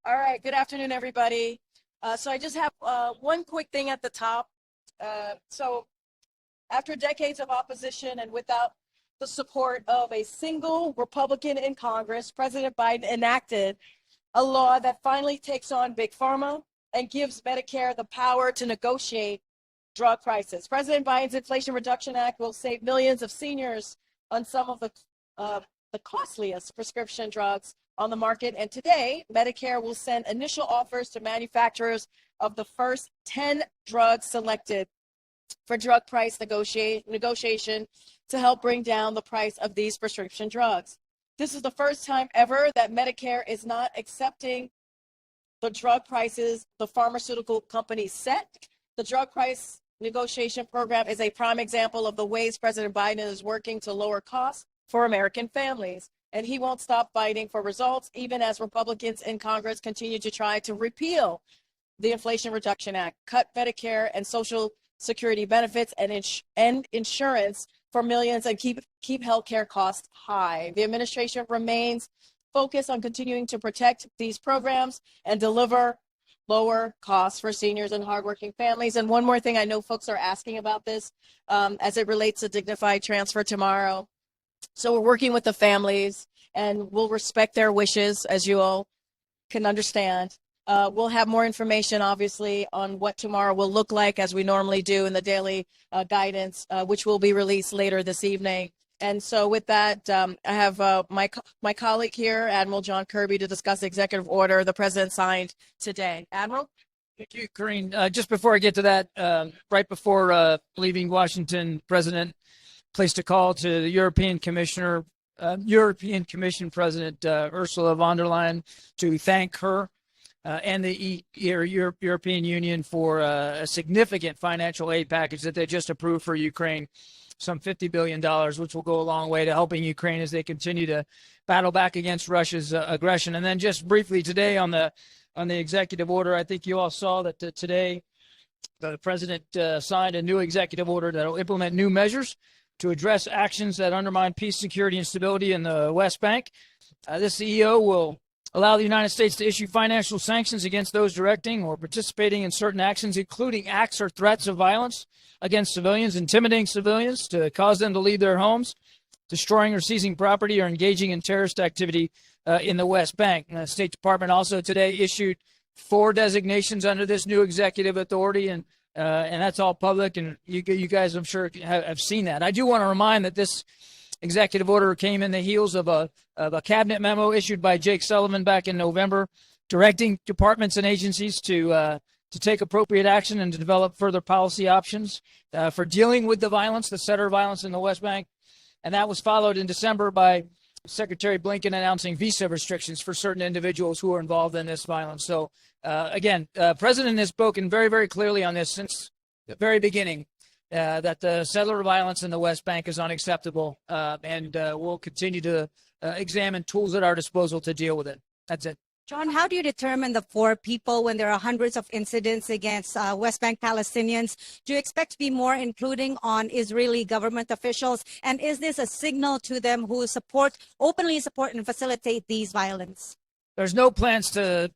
All right, good afternoon, everybody. So I just have one quick thing at the top. So after decades of opposition and without the support of a single Republican in Congress, President Biden enacted a law that finally takes on Big Pharma and gives Medicare the power to negotiate drug prices. President Biden's Inflation Reduction Act will save millions of seniors on some of the costliest prescription drugs on the market. And today, Medicare will send initial offers to manufacturers of the first 10 drugs selected for drug price negotiation to help bring down the price of these prescription drugs. This is the first time ever that Medicare is not accepting the drug prices the pharmaceutical companies set. The drug price negotiation program is a prime example of the ways President Biden is working to lower costs for American families. And he won't stop fighting for results, even as Republicans in Congress continue to try to repeal the Inflation Reduction Act, cut Medicare and Social Security benefits and insurance for millions, and keep healthcare costs high. The administration remains focused on continuing to protect these programs and deliver lower costs for seniors and hardworking families. And one more thing, I know folks are asking about this as it relates to dignified transfer tomorrow. So we're working with the families, and we'll respect their wishes, as you all can understand. We'll have more information, obviously, on what tomorrow will look like, as we normally do in the daily guidance, which will be released later this evening. And so with that, I have my colleague here, Admiral John Kirby, to discuss the executive order the president signed today. Admiral? Thank you, Karine. Just before I get to that, right before leaving Washington, President placed a call to the European Commission President Ursula von der Leyen to thank her and the European Union for a significant financial aid package that they just approved for Ukraine, some $50 billion, which will go a long way to helping Ukraine as they continue to battle back against Russia's aggression. And then just briefly today on the executive order, I think you all saw that today the president signed a new executive order that will implement new measures to address actions that undermine peace, security, and stability in the West Bank. This EO will allow the United States to issue financial sanctions against those directing or participating in certain actions, including acts or threats of violence against civilians, intimidating civilians to cause them to leave their homes, destroying or seizing property, or engaging in terrorist activity in the West Bank. And the State Department also today issued 4 designations under this new executive authority, and that's all public, and you guys, I'm sure, have seen that. I do want to remind that this executive order came in the heels of a cabinet memo issued by Jake Sullivan back in November, directing departments and agencies to take appropriate action and to develop further policy options for dealing with the violence, the setter violence in the West Bank. And that was followed in December by Secretary Blinken announcing visa restrictions for certain individuals who are involved in this violence. So, again, President has spoken very, very clearly on this since the very beginning, that the settler violence in the West Bank is unacceptable, and we'll continue to examine tools at our disposal to deal with it. That's it. John, how do you determine the 4 people when there are hundreds of incidents against West Bank Palestinians? Do you expect to be more including on Israeli government officials? And is this a signal to them who openly support and facilitate these violence? There's no plans to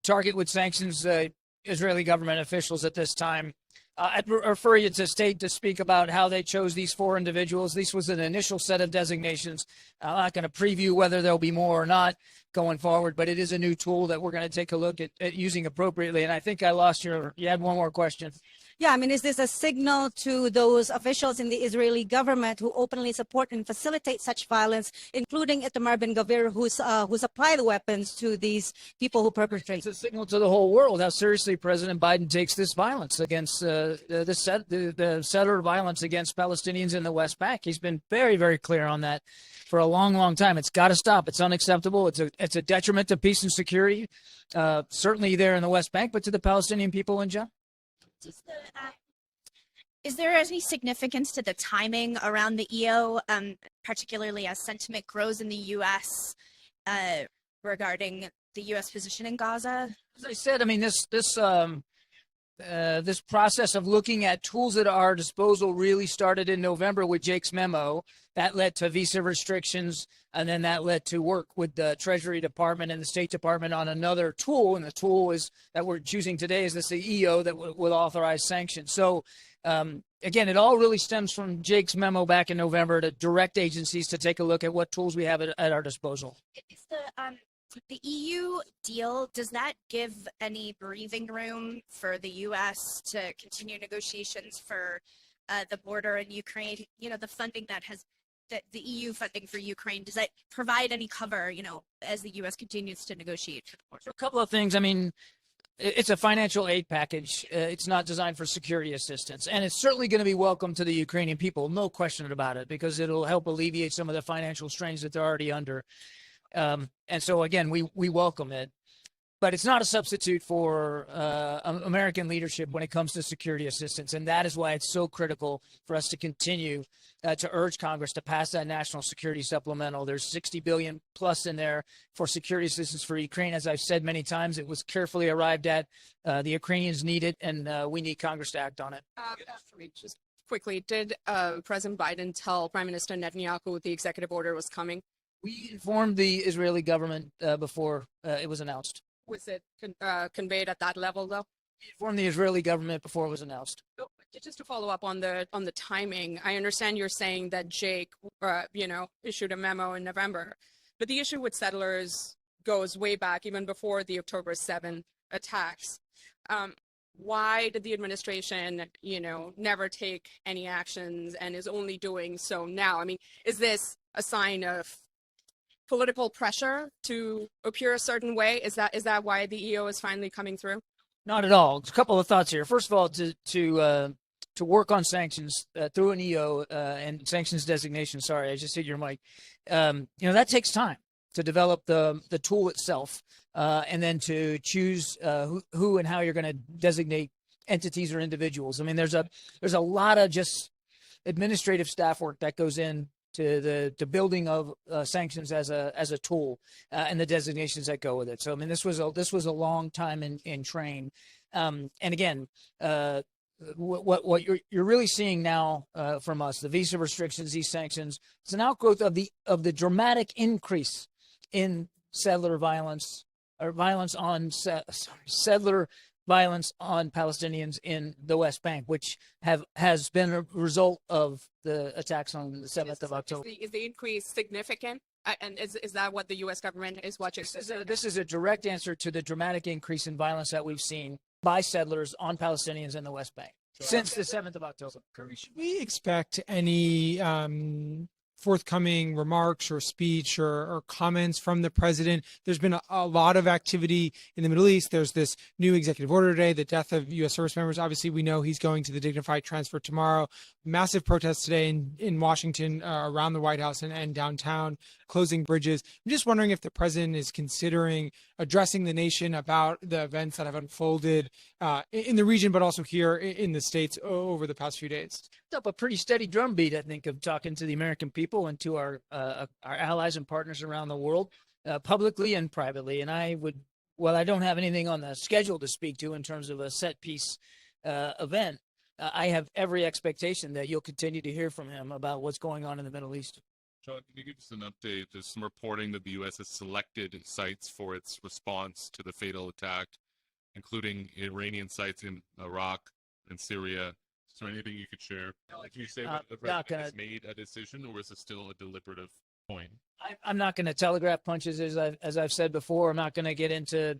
target with sanctions Israeli government officials at this time. I'd refer you to State to speak about how they chose these 4 individuals. This was an initial set of designations. I'm not going to preview whether there'll be more or not going forward, but it is a new tool that we're going to take a look at using appropriately. And I think I lost you had one more question. Yeah, I mean, is this a signal to those officials in the Israeli government who openly support and facilitate such violence, including Itamar Ben-Gvir, who supply the weapons to these people who perpetrate? It's a signal to the whole world how seriously President Biden takes this violence against the settler violence against Palestinians in the West Bank. He's been very, very clear on that for a long, long time. It's got to stop. It's unacceptable. It's a detriment to peace and security, certainly there in the West Bank, but to the Palestinian people in general. Is there any significance to the timing around the EO, particularly as sentiment grows in the U.S. Regarding the U.S. position in Gaza? As I said, I mean, this this process of looking at tools at our disposal really started in November with Jake's memo. That led to visa restrictions, and then that led to work with the Treasury Department and the State Department on another tool. And the tool is that we're choosing today is this EO that will authorize sanctions. So again, it all really stems from Jake's memo back in November to direct agencies to take a look at what tools we have at our disposal. Is the EU deal, does that give any breathing room for the U.S. to continue negotiations for the border in Ukraine? You know, the funding the EU funding for Ukraine, does that provide any cover, you know, as the U.S. continues to negotiate for the border? A couple of things. I mean, it's a financial aid package. It's not designed for security assistance. And it's certainly going to be welcome to the Ukrainian people, no question about it, because it'll help alleviate some of the financial strains that they're already under. And so, again, we welcome it. But it's not a substitute for American leadership when it comes to security assistance. And that is why it's so critical for us to continue to urge Congress to pass that national security supplemental. There's $60 billion plus in there for security assistance for Ukraine. As I've said many times, it was carefully arrived at. The Ukrainians need it, and we need Congress to act on it. Just quickly, did President Biden tell Prime Minister Netanyahu the executive order was coming? We informed the Israeli government before it was announced. Was it conveyed at that level, though? We informed the Israeli government before it was announced. Just to follow up on the timing, I understand you're saying that Jake, issued a memo in November, but the issue with settlers goes way back, even before the October 7 attacks. Why did the administration, never take any actions and is only doing so now? I mean, is this a sign of political pressure to appear a certain way? Is that why the EO is finally coming through? Not at all. A couple of thoughts here. First of all, to work on sanctions through an EO and sanctions designation. Sorry, I just hit your mic. That takes time to develop the tool itself, and then to choose who and how you're going to designate entities or individuals. I mean, there's a lot of just administrative staff work that goes in to the building of sanctions as a tool and the designations that go with it. So I mean, this was a long time in train, and again, what you're really seeing now from us, the visa restrictions, these sanctions, it's an outgrowth of the dramatic increase in settler violence or settler violence on Palestinians in the West Bank, which has been a result of the attacks on the 7th of October. Is the increase significant? And is that what the U.S. government is watching? This is a direct answer to the dramatic increase in violence that we've seen by settlers on Palestinians in the West Bank since the 7th of October. Should we expect any forthcoming remarks or speech or comments from the president? There's been a lot of activity in the Middle East. There's this new executive order today, the death of U.S. service members. Obviously, we know he's going to the dignified transfer tomorrow. Massive protests today in Washington, around the White House and downtown, closing bridges. I'm just wondering if the president is considering addressing the nation about the events that have unfolded in the region, but also here in the States over the past few days. Up a pretty steady drumbeat, I think, of talking to the American people and to our allies and partners around the world, publicly and privately. And I don't have anything on the schedule to speak to in terms of a set piece event. I have every expectation that you'll continue to hear from him about what's going on in the Middle East. John, can you give us an update? There's some reporting that the U.S. has selected sites for its response to the fatal attack, including Iranian sites in Iraq and Syria. Is there anything you could share? Can you say that the president has made a decision, or is it still a deliberative point? I'm not going to telegraph punches, as I've said before. I'm not going to get into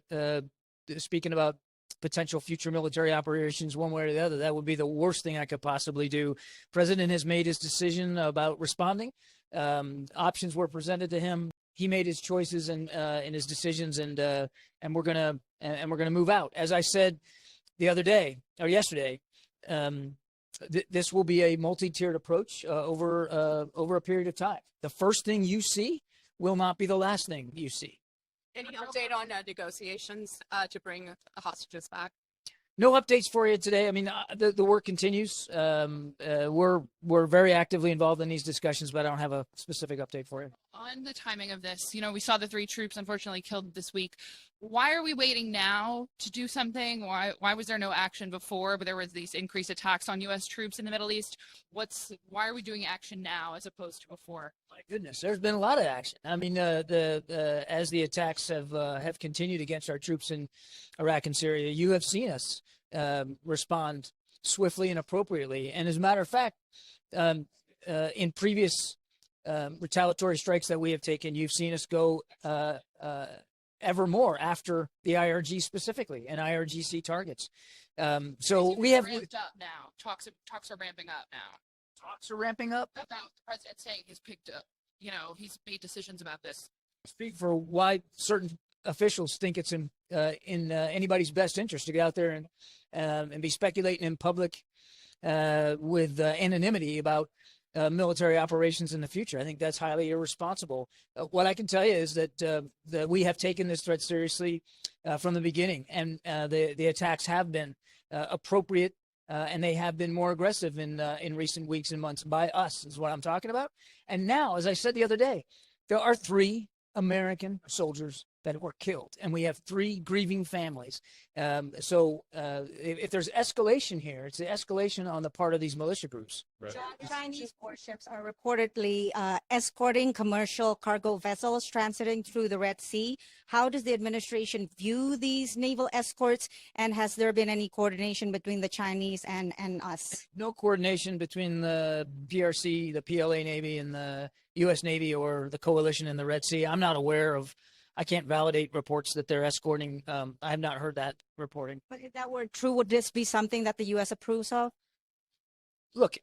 speaking about potential future military operations one way or the other. That would be the worst thing I could possibly do. President has made his decision about responding. Options were presented to him. He made his choices and his decisions, and we're gonna move out. As I said the other day or yesterday, this will be a multi-tiered approach over a period of time. The first thing you see will not be the last thing you see. Any update on negotiations to bring the hostages back? No updates for you today. I mean, the work continues. We're very actively involved in these discussions, but I don't have a specific update for you. On the timing of this, we saw the 3 troops unfortunately killed this week. Why are we waiting now to do something? Why was there no action before? But there was these increased attacks on U.S. troops in the Middle East. Why are we doing action now as opposed to before? My goodness, there's been a lot of action. I mean, as the attacks have continued against our troops in Iraq and Syria, you have seen us respond swiftly and appropriately. And as a matter of fact, in previous retaliatory strikes that we have taken, you've seen us go ever more after the IRG specifically and IRGC targets. So we have ramped up now. Talks are ramping up now. Talks are ramping up. About the president saying he's picked up. He's made decisions about this. Speak for why certain officials think it's in anybody's best interest to get out there and be speculating in public with anonymity about military operations in the future. I think that's highly irresponsible. What I can tell you is that we have taken this threat seriously from the beginning, and the attacks have been appropriate, and they have been more aggressive in recent weeks and months by us, is what I'm talking about. And now, as I said the other day, there are 3 American soldiers that were killed, and we have 3 grieving families. So if there's escalation here, it's the escalation on the part of these militia groups. Right. Chinese warships are reportedly escorting commercial cargo vessels transiting through the Red Sea. How does the administration view these naval escorts, and has there been any coordination between the Chinese and us? No coordination between the PRC, the PLA Navy, and the U.S. Navy or the coalition in the Red Sea. I'm not aware of. I can't validate reports that they're escorting. I have not heard that reporting. But if that were true, would this be something that the U.S. approves of? Look,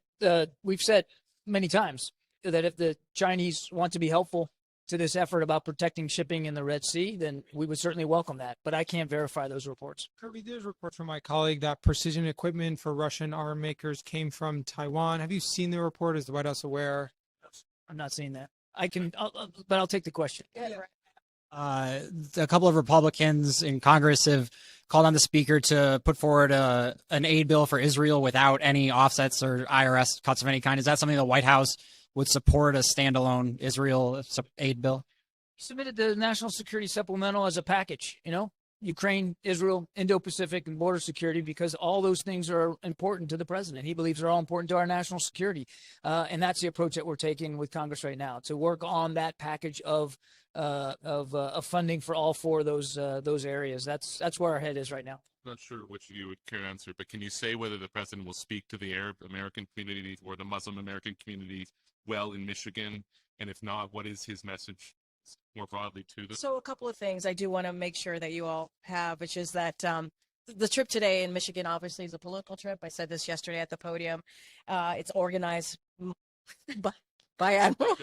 we've said many times that if the Chinese want to be helpful to this effort about protecting shipping in the Red Sea, then we would certainly welcome that. But I can't verify those reports. Kirby, there's a report from my colleague that precision equipment for Russian arm makers came from Taiwan. Have you seen the report? Is the White House aware? I'm not seeing that. But I'll take the question. A couple of Republicans in Congress have called on the speaker to put forward an aid bill for Israel without any offsets or IRS cuts of any kind. Is that something the White House would support, a standalone Israel aid bill? He submitted the National Security Supplemental as a package, Ukraine, Israel, Indo-Pacific, and border security, because all those things are important to the president. He believes they're all important to our national security. And that's the approach that we're taking with Congress right now, to work on that package of funding for all 4 of those areas. That's where our head is right now. I'm not sure which of you would care to answer, but can you say whether the president will speak to the Arab American community or the Muslim American community well in Michigan? And if not, what is his message more broadly to them? So a couple of things I do want to make sure that you all have, which is that the trip today in Michigan obviously is a political trip. I said this yesterday at the podium. It's organized by Admiral.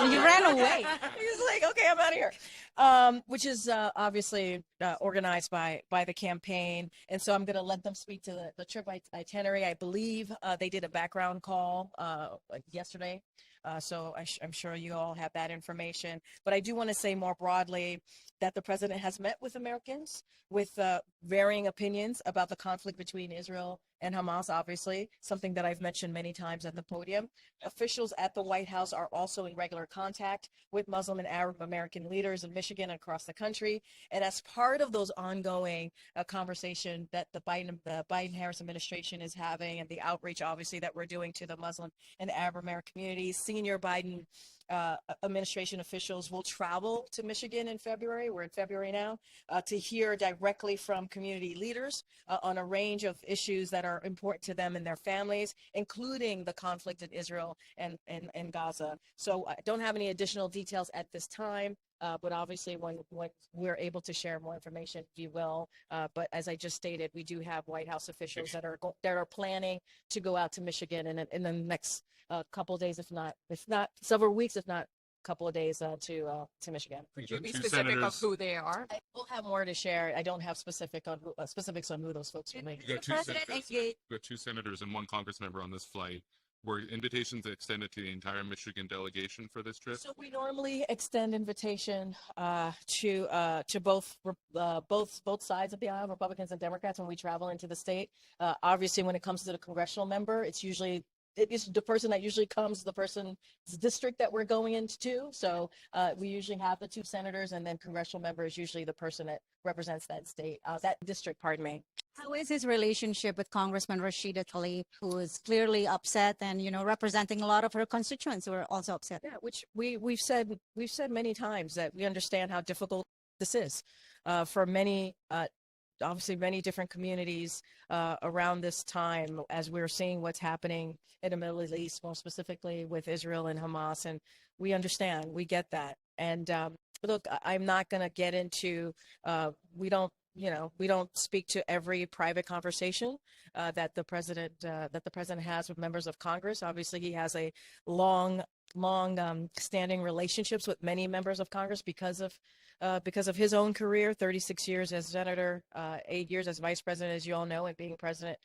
You ran away. He's like, okay, I'm out of here. Which is obviously organized by the campaign. And so I'm going to let them speak to the trip itinerary. I believe they did a background call yesterday. So I'm sure you all have that information. But I do want to say more broadly that the president has met with Americans with varying opinions about the conflict between Israel and Hamas, obviously, something that I've mentioned many times at the podium. Officials at the White House are also in regular contact with Muslim and Arab American leaders in Michigan and across the country. And as part of those ongoing conversation that the Biden-Harris administration is having, and the outreach, obviously, that we're doing to the Muslim and Arab American communities, senior Biden administration officials will travel to Michigan in February. We're in February now, to hear directly from community leaders on a range of issues that are important to them and their families, including the conflict in Israel and Gaza. So I don't have any additional details at this time. But obviously, when we're able to share more information, we will. But as I just stated, we do have White House officials that are planning to go out to Michigan in the next couple of days, if not several weeks, if not a couple of days to Michigan. Could you be specific of who they are? I will have more to share. I don't have specifics on who those folks will be. You got two senators and 1 Congress member on this flight. Were invitations extended to the entire Michigan delegation for this trip? So we normally extend invitation to both sides of the aisle, Republicans and Democrats, when we travel into the state. Obviously, when it comes to the congressional member, it's usually it is the person that usually comes, the person's district that we're going into. So we usually have the two senators, and then congressional member is usually the person that represents that state, that district, pardon me. How is his relationship with Congressman Rashida Tlaib, who is clearly upset and, representing a lot of her constituents who are also upset? Yeah, which we've said many times that we understand how difficult this is for many, obviously many different communities around this time, as we're seeing what's happening in the Middle East, more specifically with Israel and Hamas. And we understand, we get that. And look, I'm not going to get into, we don't speak to every private conversation that the president has with members of Congress. Obviously, he has a long standing relationships with many members of Congress because of his own career, 36 years as senator, 8 years as vice president, as you all know, and being president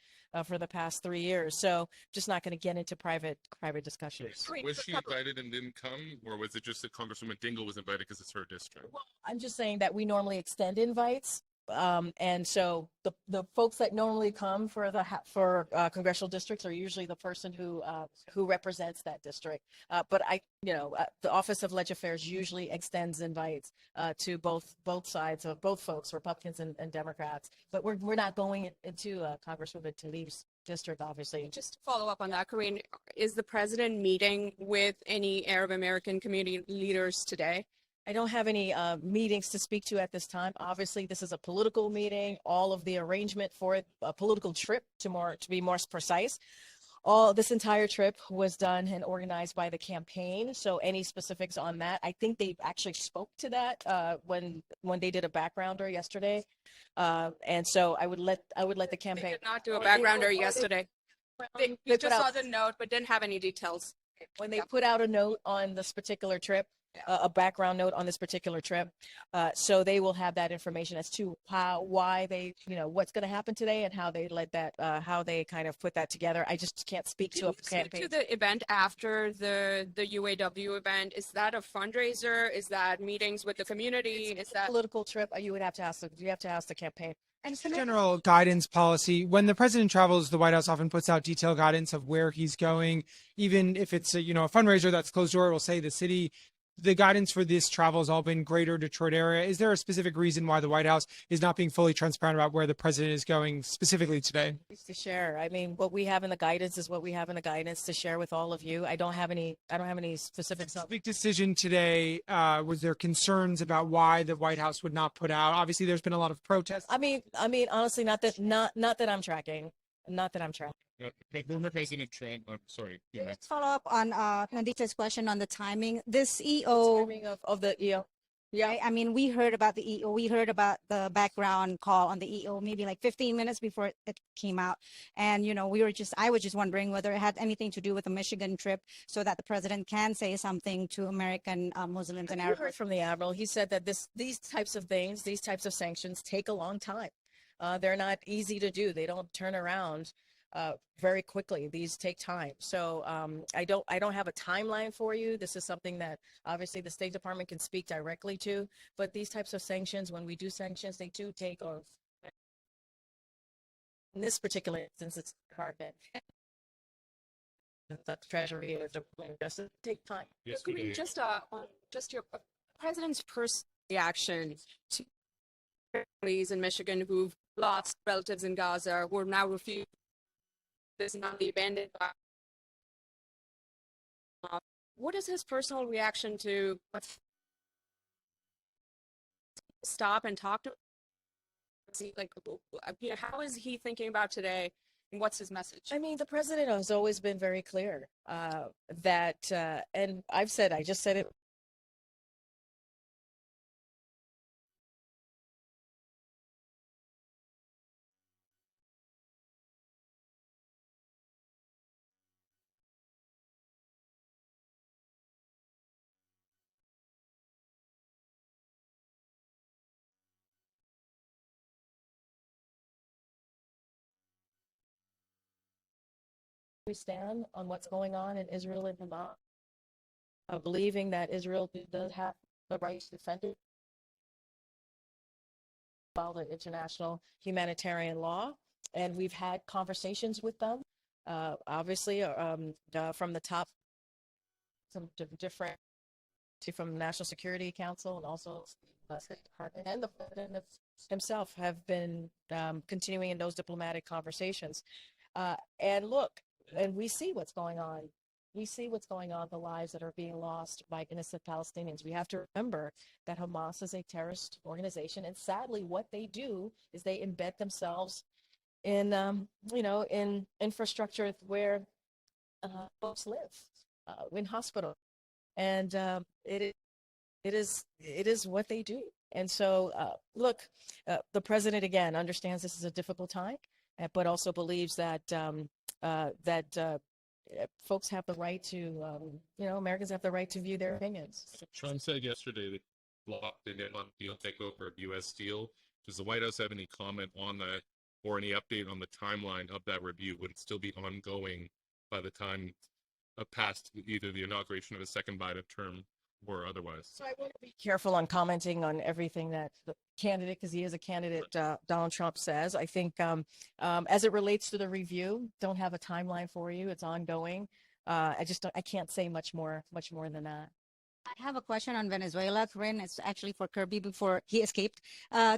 for the past 3 years. So just not going to get into private discussions. Was she invited and didn't come, or was it just that Congresswoman Dingell was invited because it's her district? Well, I'm just saying that we normally extend invites. And so the folks that normally come for congressional districts are usually the person who represents that district. But the Office of Legislative Affairs usually extends invites to both sides of both folks, Republicans and Democrats. But we're not going into Congresswoman Tlaib's district, obviously. Just to follow up on that, Karine, is the president meeting with any Arab American community leaders today? I don't have any meetings to speak to at this time. Obviously, this is a political meeting. All of the arrangement for it, a political trip to be more precise. All this entire trip was done and organized by the campaign. So any specifics on that, I think they actually spoke to that when they did a backgrounder yesterday. And so I would let the campaign. They did not do a backgrounder yesterday. They just saw the note, but didn't have any details. When they put out a note on this particular trip, a background note on this particular trip. So they will have that information as to why they, what's going to happen today and how they how they kind of put that together. I just can't speak to a campaign. To the event after the UAW event, is that a fundraiser? Is that meetings with the community? Is that political trip? You have to ask the campaign. And general guidance policy. When the president travels, the White House often puts out detailed guidance of where he's going. Even if it's a fundraiser that's closed door, it will say the city. The guidance for this travel has all been greater Detroit area. Is there a specific reason why the White House is not being fully transparent about where the president is going specifically today? To share. I mean, what we have in the guidance is what we have in the guidance to share with all of you. I don't have any specifics. Big decision today. Was there concerns about why the White House would not put out? Obviously, there's been a lot of protests. I mean, honestly, not that I'm tracking. Not that I'm tracking. Sorry. Let's follow up on Nandita's question on the timing. This EO Timing of the EO. Yeah, I mean, we heard about the EO. We heard about the background call on the EO maybe like 15 minutes before it came out. And, I was just wondering whether it had anything to do with the Michigan trip so that the president can say something to American Muslims and Arabs. I heard from the Admiral. He said that these types of things, these types of sanctions take a long time. They're not easy to do. They don't turn around very quickly. These take time. So I don't have a timeline for you. This is something that obviously the State Department can speak directly to, but these types of sanctions, when we do sanctions, they do take, in this particular instance, it's Department. The Treasury or Department of Justice take time. Yes, Just your president's personal reaction to families in Michigan who've lost relatives in Gaza, who are now refused. This is not the abandoned. What is his personal reaction to stop and talk to? How is he thinking about today, and what's his message? I mean, the president has always been very clear that, and I just said it. We stand on what's going on in Israel and Hamas, believing that Israel does have the right to defend it, follow the international humanitarian law, and we've had conversations with them obviously, from the top, some different from National Security Council and also State Department and the president himself have been continuing in those diplomatic conversations. And look, and we see what's going on. We see what's going on, the lives that are being lost by innocent Palestinians. We have to remember that Hamas is a terrorist organization, and sadly, what they do is they embed themselves in, in infrastructure where folks live, in hospitals, and it is what they do. And so, look, the president again understands this is a difficult time, but also believes that folks have the right to, Americans have the right to view their opinions. Trump said yesterday that blocked the deal takeover of U.S. Steel. Does the White House have any comment on that or any update on the timeline of that review? Would it still be ongoing by the time past either the inauguration of a second Biden term or otherwise? So I want to be careful on commenting on everything that the candidate, because he is a candidate, Donald Trump says. I think as it relates to the review, don't have a timeline for you. It's ongoing. I can't say much more than that. I have a question on Venezuela, Karine. It's actually for Kirby before he escaped.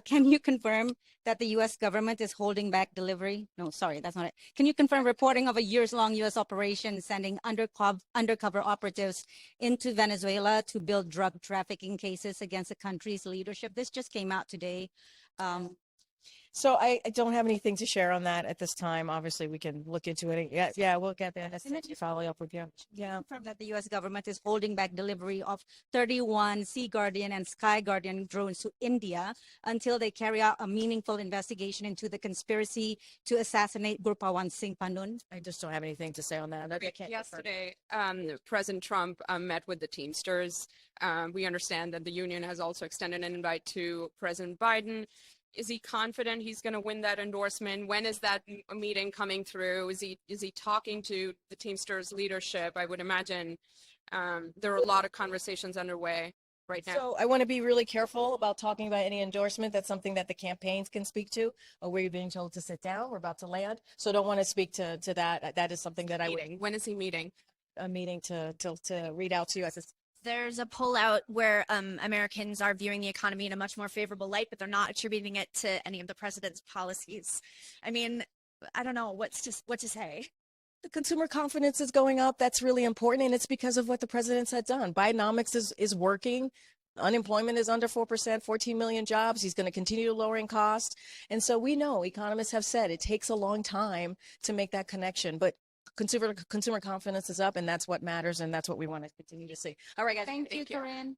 Can you confirm that the U.S. government is holding back delivery? No, sorry, that's not it. Can you confirm reporting of a years-long U.S. operation sending undercover operatives into Venezuela to build drug trafficking cases against the country's leadership? This just came out today. So I don't have anything to share on that at this time. Obviously, we can look into it. Yeah, we'll get there. That's follow up with you. Yeah. From that, the U.S. government is holding back delivery of 31 Sea Guardian and Sky Guardian drones to India until they carry out a meaningful investigation into the conspiracy to assassinate Gurpawan Singh Panun. I just don't have anything to say on that. Yesterday, President Trump met with the Teamsters. We understand that the union has also extended an invite to President Biden. Is he confident he's going to win that endorsement? When is that meeting coming through? Is he talking to the Teamsters leadership? I would imagine there are a lot of conversations underway right now. So I want to be really careful about talking about any endorsement. That's something that the campaigns can speak to. We're being told to sit down. We're about to land. So don't want to speak to that. That is something that I would. When is he meeting? A meeting to read out to you as there's a poll out where Americans are viewing the economy in a much more favorable light, but they're not attributing it to any of the president's policies. I mean, I don't know what to say. The consumer confidence is going up. That's really important, and it's because of what the president's had done. Bidenomics is working. Unemployment is under 4%, 14 million jobs. He's going to continue lowering costs. And so we know, economists have said, it takes a long time to make that connection. But consumer confidence is up, and that's what matters, and that's what we want to continue to see. All right, guys. Thank you, Karine.